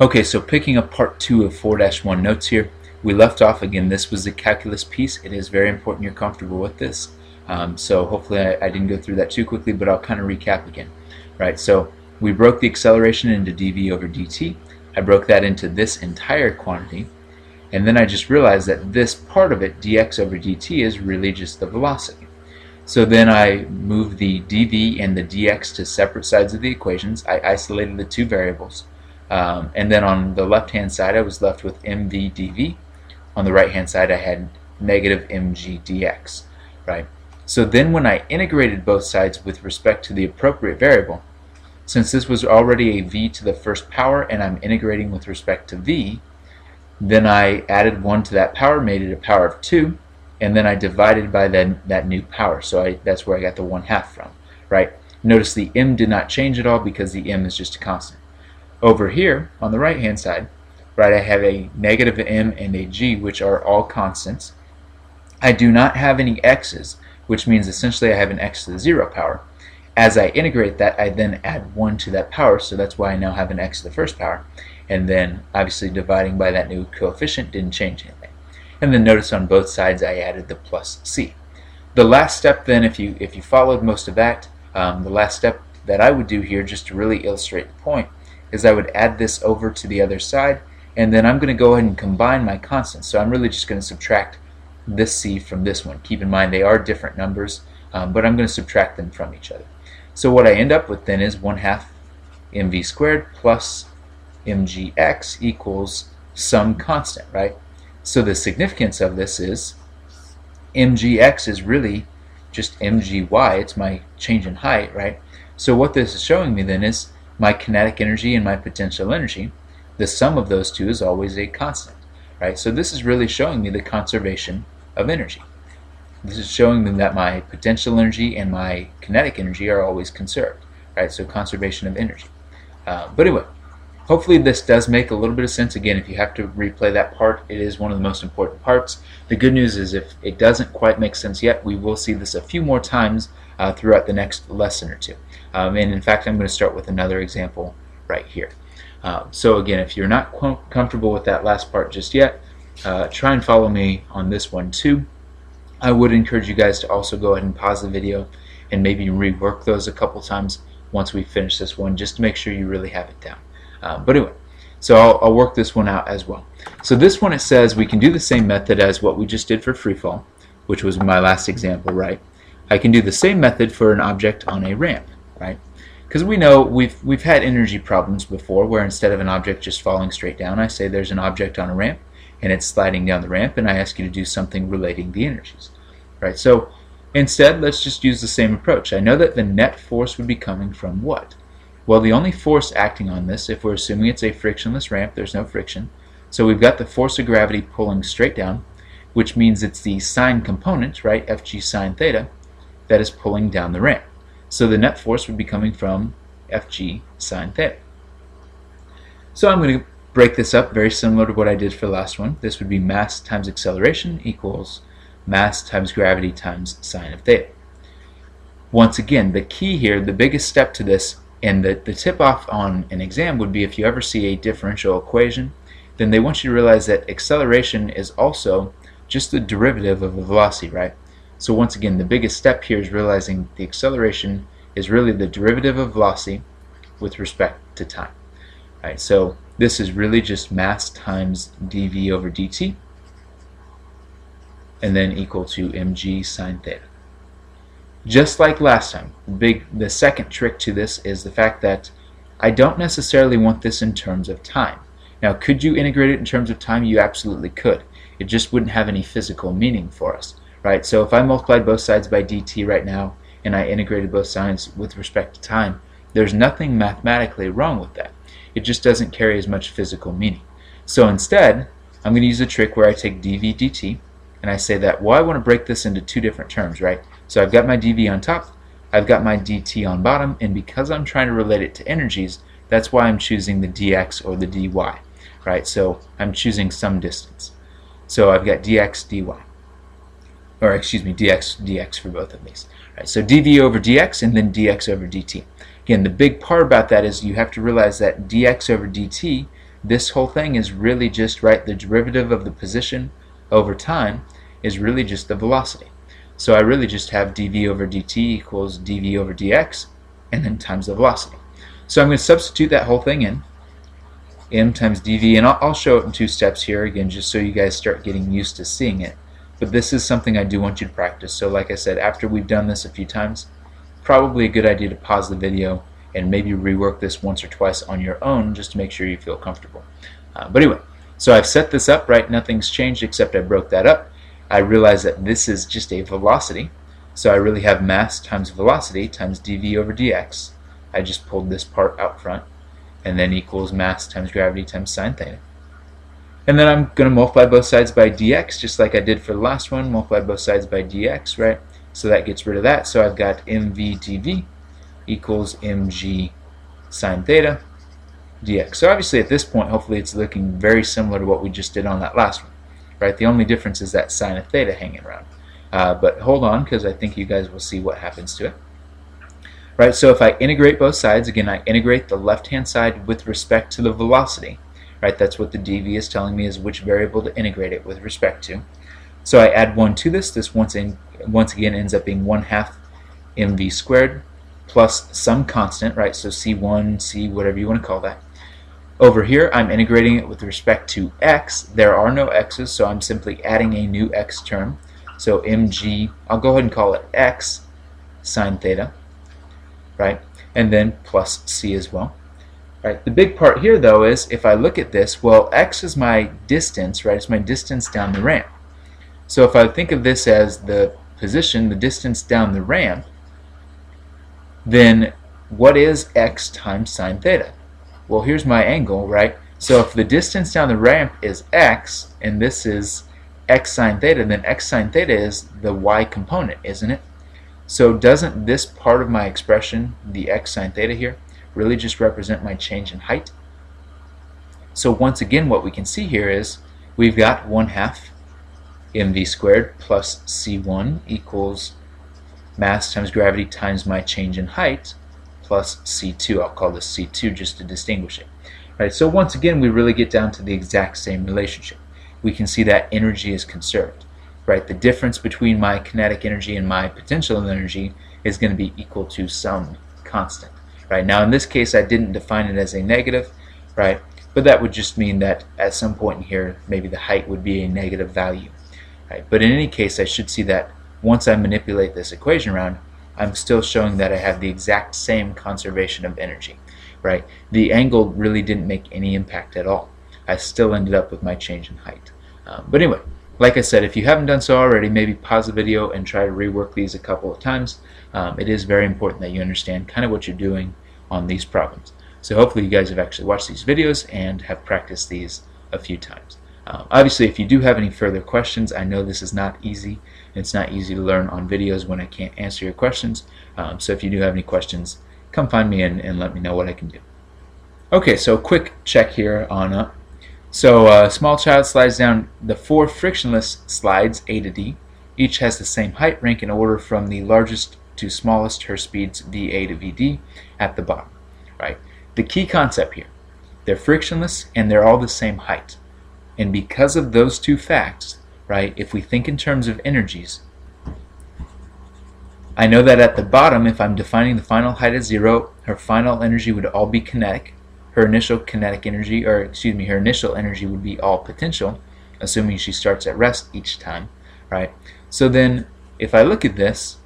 Okay, so picking up part 2 of 4-1 notes here, we left off again. This was the calculus piece. It is very important you're comfortable with this. So hopefully I didn't go through that too quickly, but I'll kind of recap again. Right, so we broke the acceleration into dv over dt. I broke that into this entire quantity, and then I just realized that this part of it, dx over dt, is really just the velocity. So then I moved the dv and the dx to separate sides of the equations. I isolated the two variables. And then on the left hand side I was left with mv dv. On the right hand side I had negative mg dx. Right? So then when I integrated both sides with respect to the appropriate variable, since this was already a v to the first power and I'm integrating with respect to v, then I added 1 to that power, made it a power of 2, and then I divided by that new power. So that's where I got the 1/2 from. Right? Notice the m did not change at all because the m is just a constant. Over here on the right hand side, right, I have a negative m and a g, which are all constants. I do not have any x's, which means essentially I have an x to the 0 power. As I integrate that, I then add 1 to that power, so that's why I now have an x to the first power. And then obviously dividing by that new coefficient didn't change anything. And then notice on both sides I added the plus c. The last step then, if you followed most of that, the last step that I would do here, just to really illustrate the point, is I would add this over to the other side, and then I'm going to go ahead and combine my constants. So I'm really just going to subtract this c from this one. Keep in mind they are different numbers, but I'm going to subtract them from each other. So what I end up with then is 1/2 mv squared plus mgx equals some constant, right? So the significance of this is mgx is really just mgy. It's my change in height, right? So what this is showing me then is my kinetic energy and my potential energy. The sum of those two is always a constant, right? So this is really showing me the conservation of energy. This is showing me that my potential energy and my kinetic energy are always conserved, right? So conservation of energy. But anyway, hopefully this does make a little bit of sense. Again, if you have to replay that part, it is one of the most important parts. The good news is if it doesn't quite make sense yet, we will see this a few more times throughout the next lesson or two. And in fact, I'm going to start with another example right here. So again, if you're not comfortable with that last part just yet, try and follow me on this one too. I would encourage you guys to also go ahead and pause the video and maybe rework those a couple times once we finish this one, just to make sure you really have it down. But anyway, so I'll work this one out as well. So this one, it says we can do the same method as what we just did for free fall, which was my last example, right? I can do the same method for an object on a ramp, right? Because we know we've had energy problems before where instead of an object just falling straight down, I say there's an object on a ramp and it's sliding down the ramp, and I ask you to do something relating the energies, right? So instead, let's just use the same approach. I know that the net force would be coming from what? Well, the only force acting on this, if we're assuming it's a frictionless ramp, there's no friction. So we've got the force of gravity pulling straight down, which means it's the sine component, right, Fg sine theta, that is pulling down the ramp. So the net force would be coming from Fg sine theta. So I'm going to break this up very similar to what I did for the last one. This would be mass times acceleration equals mass times gravity times sine of theta. Once again, the key here, the biggest step to this, and the tip-off on an exam would be if you ever see a differential equation, then they want you to realize that acceleration is also just the derivative of the velocity, right? So once again, the biggest step here is realizing the acceleration is really the derivative of velocity with respect to time, right? So this is really just mass times dv over dt, and then equal to mg sine theta. Just like last time, the second trick to this is the fact that I don't necessarily want this in terms of time. Now, could you integrate it in terms of time? You absolutely could. It just wouldn't have any physical meaning for us, right? So if I multiplied both sides by dt right now and I integrated both sides with respect to time, there's nothing mathematically wrong with that. It just doesn't carry as much physical meaning. So instead, I'm going to use a trick where I take dv dt and I say that, well, I want to break this into two different terms, right? So I've got my dv on top, I've got my dt on bottom, and because I'm trying to relate it to energies, that's why I'm choosing the dx or the dy, right? So I'm choosing some distance. So I've got dx dy, or excuse me, dx for both of these. Right, so dv over dx and then dx over dt. Again, the big part about that is you have to realize that dx over dt this whole thing is really just, right, the derivative of the position over time is really just the velocity. So I really just have dv over dt equals dv over dx and then times the velocity. So I'm going to substitute that whole thing in, m times dv, and I'll show it in 2 steps here again just so you guys start getting used to seeing it. But this is something I do want you to practice. So like I said, after we've done this a few times, probably a good idea to pause the video and maybe rework this once or twice on your own just to make sure you feel comfortable. But anyway, so I've set this up, right? Nothing's changed except I broke that up. I realize that this is just a velocity, so I really have mass times velocity times dv over dx. I just pulled this part out front, and then equals mass times gravity times sine theta. And then I'm going to multiply both sides by dx, just like I did for the last one, multiply both sides by dx, right? So that gets rid of that, so I've got mv dv equals mg sine theta dx. So obviously at this point, hopefully it's looking very similar to what we just did on that last one, right? The only difference is that sine of theta hanging around. But hold on, because I think you guys will see what happens to it. Right, so if I integrate both sides, again, I integrate the left-hand side with respect to the velocity. Right, that's what the dv is telling me, is which variable to integrate it with respect to. So I add 1 to this. This once again ends up being 1/2 mv squared plus some constant, right? So c1, c whatever you want to call that. Over here, I'm integrating it with respect to x. There are no x's, so I'm simply adding a new x term. So mg, I'll go ahead and call it x sine theta, right? And then plus c as well. Right. The big part here, though, is if I look at this, well, x is my distance, right? It's my distance down the ramp. So if I think of this as the position, the distance down the ramp, then what is x times sine theta? Well, here's my angle, right? So if the distance down the ramp is x, and this is x sine theta, then x sine theta is the y component, isn't it? So doesn't this part of my expression, the x sine theta here, really just represent my change in height? So once again, what we can see here is we've got 1/2 mv squared plus c1 equals mass times gravity times my change in height plus c2. I'll call this c2 just to distinguish it. Right, so once again, we really get down to the exact same relationship. We can see that energy is conserved. Right, the difference between my kinetic energy and my potential energy is going to be equal to some constant. Right, now in this case I didn't define it as a negative, right, but that would just mean that at some point in here maybe the height would be a negative value. Right, but in any case, I should see that once I manipulate this equation around, I'm still showing that I have the exact same conservation of energy. Right, the angle really didn't make any impact at all. I still ended up with my change in height. But anyway, like I said, if you haven't done so already, maybe pause the video and try to rework these a couple of times. It is very important that you understand kind of what you're doing on these problems. So hopefully you guys have actually watched these videos and have practiced these a few times. Obviously, if you do have any further questions, I know this is not easy. It's not easy to learn on videos when I can't answer your questions. So if you do have any questions, come find me and let me know what I can do. Okay, so quick check here on So a small child slides down the 4 frictionless slides, A to D. Each has the same height, rank, and order from the largest to smallest, her speeds VA to VD at the bottom. Right? The key concept here, they're frictionless and they're all the same height. And because of those 2 facts, right, if we think in terms of energies, I know that at the bottom, if I'm defining the final height as 0, her final energy would all be kinetic. Her initial kinetic energy, or excuse me, her initial energy would be all potential, assuming she starts at rest each time, right? So then, if I look at this,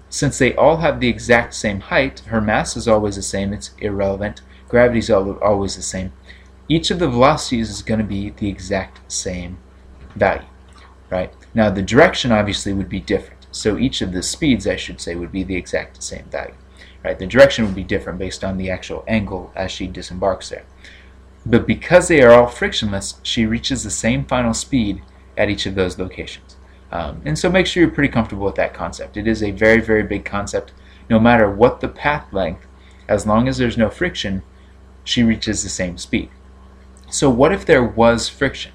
since they all have the exact same height, her mass is always the same, it's irrelevant, gravity is always the same. Each of the velocities is going to be the exact same value, right? Now the direction obviously would be different, so each of the speeds, I should say, would be the exact same value. Right, the direction would be different based on the actual angle as she disembarks there. But because they are all frictionless, she reaches the same final speed at each of those locations. And so make sure you're pretty comfortable with that concept. It is a very, very big concept. No matter what the path length, as long as there's no friction, she reaches the same speed. So what if there was friction?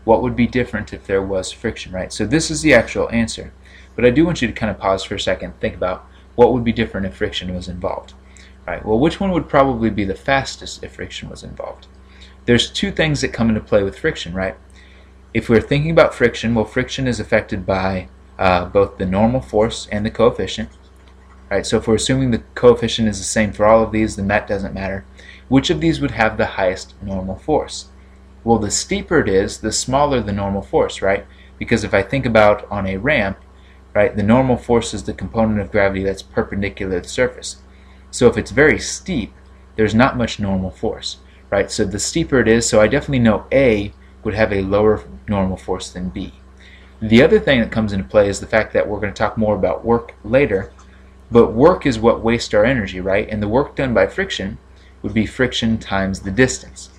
What would be different if there was friction, right? So this is the actual answer. But I do want you to kind of pause for a second and think about what would be different if friction was involved. Right? Well, which one would probably be the fastest if friction was involved? there's two things that come into play with friction, right? If we're thinking about friction, well, friction is affected by both the normal force and the coefficient. Right, so if we're assuming the coefficient is the same for all of these, then that doesn't matter. Which of these would have the highest normal force? Well, the steeper it is, the smaller the normal force, right? Because if I think about on a ramp, right, the normal force is the component of gravity that's perpendicular to the surface. So if it's very steep, there's not much normal force, right? So the steeper it is, so I definitely know A would have a lower normal force than B. The other thing that comes into play is the fact that we're going to talk more about work later, but work is what wastes our energy, right? And the work done by friction would be friction times the distance.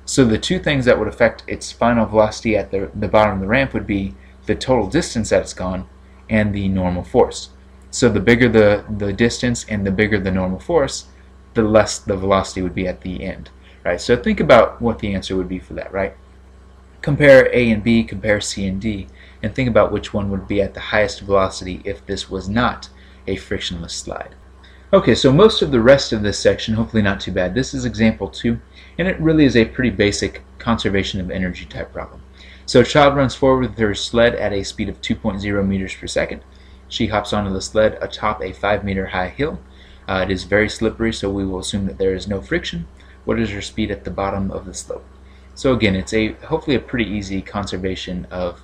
So the two things that would affect its final velocity at the bottom of the ramp would be the total distance that it's gone and the normal force. So the bigger the distance and the bigger the normal force, the less the velocity would be at the end, right? So think about what the answer would be for that, right? Compare A and B, compare C and D, and think about which one would be at the highest velocity if this was not a frictionless slide. Okay, so most of the rest of this section, hopefully not too bad. This is example 2, and it really is a pretty basic conservation of energy type problem. So a child runs forward with her sled at a speed of 2.0 meters per second. She hops onto the sled atop a 5-meter high hill. It is very slippery, so we will assume that there is no friction. What is her speed at the bottom of the slope? So again, it's hopefully a pretty easy conservation of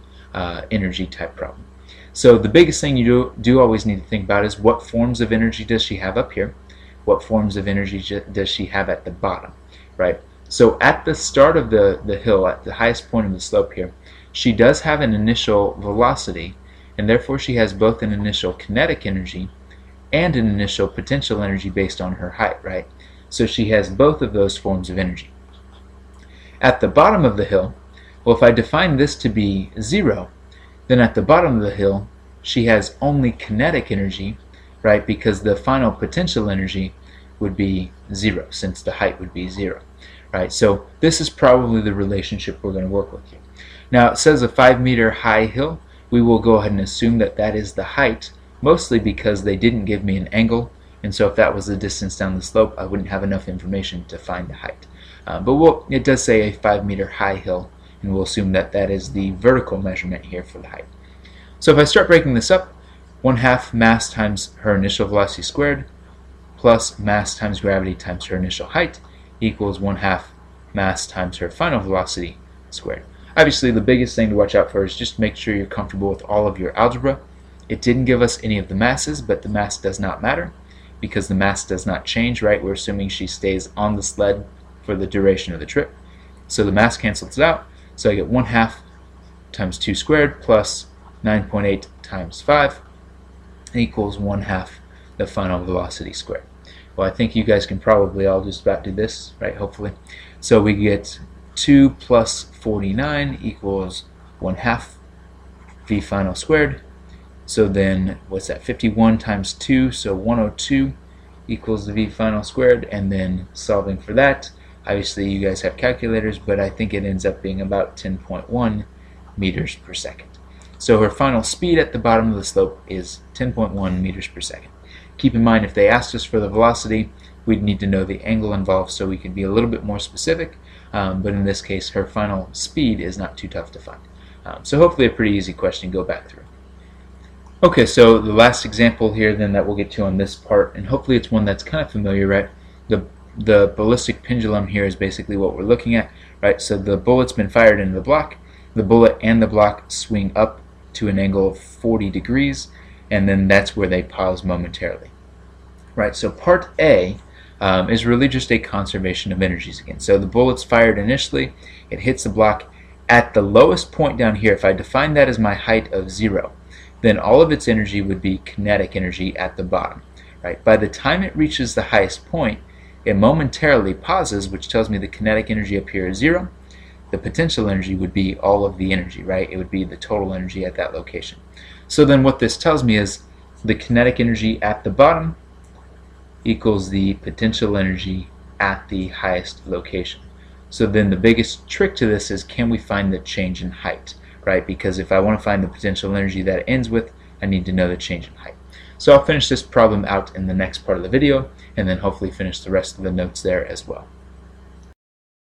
energy type problem. So the biggest thing you do always need to think about is what forms of energy does she have up here? What forms of energy does she have at the bottom, right? So at the start of the hill, at the highest point of the slope here, she does have an initial velocity, and therefore she has both an initial kinetic energy and an initial potential energy based on her height, right? So she has both of those forms of energy. At the bottom of the hill, well, if I define this to be 0, then at the bottom of the hill, she has only kinetic energy, right? Because the final potential energy would be 0, since the height would be 0, right? So this is probably the relationship we're going to work with here. Now it says a 5-meter high hill. We will go ahead and assume that that is the height, mostly because they didn't give me an angle, and so if that was the distance down the slope, I wouldn't have enough information to find the height. But it does say a 5-meter high hill, and we'll assume that that is the vertical measurement here for the height. So if I start breaking this up, 1/2 mass times her initial velocity squared plus mass times gravity times her initial height equals 1/2 mass times her final velocity squared. Obviously, the biggest thing to watch out for is just make sure you're comfortable with all of your algebra. It didn't give us any of the masses, but the mass does not matter because the mass does not change, right? We're assuming she stays on the sled for the duration of the trip. So the mass cancels out. So I get 1/2 times 2 squared plus 9.8 times 5 equals 1/2 the final velocity squared. Well, I think you guys can probably all just about do this, right? Hopefully. So we get 2 plus 49 equals 1/2 v final squared. So then, what's that? 51 times 2, so 102 equals the v final squared. And then solving for that, obviously you guys have calculators, but I think it ends up being about 10.1 meters per second. So her final speed at the bottom of the slope is 10.1 meters per second. Keep in mind, if they asked us for the velocity, we'd need to know the angle involved so we could be a little bit more specific, but in this case her final speed is not too tough to find. So hopefully a pretty easy question to go back through. Okay, so the last example here then that we'll get to on this part, and hopefully it's one that's kind of familiar, right? The ballistic pendulum here is basically what we're looking at, right? So the bullet's been fired into the block. The bullet and the block swing up to an angle of 40 degrees, and then that's where they pause momentarily, right? So part A is really just a conservation of energies again. So the bullet's fired initially, it hits the block. At the lowest point down here, if I define that as my height of 0, then all of its energy would be kinetic energy at the bottom, right? By the time it reaches the highest point, it momentarily pauses, which tells me the kinetic energy up here is 0. The potential energy would be all of the energy, right? It would be the total energy at that location. So then what this tells me is the kinetic energy at the bottom equals the potential energy at the highest location. So then the biggest trick to this is, can we find the change in height, right? Because if I want to find the potential energy that it ends with, I need to know the change in height. So I'll finish this problem out in the next part of the video, and then hopefully finish the rest of the notes there as well.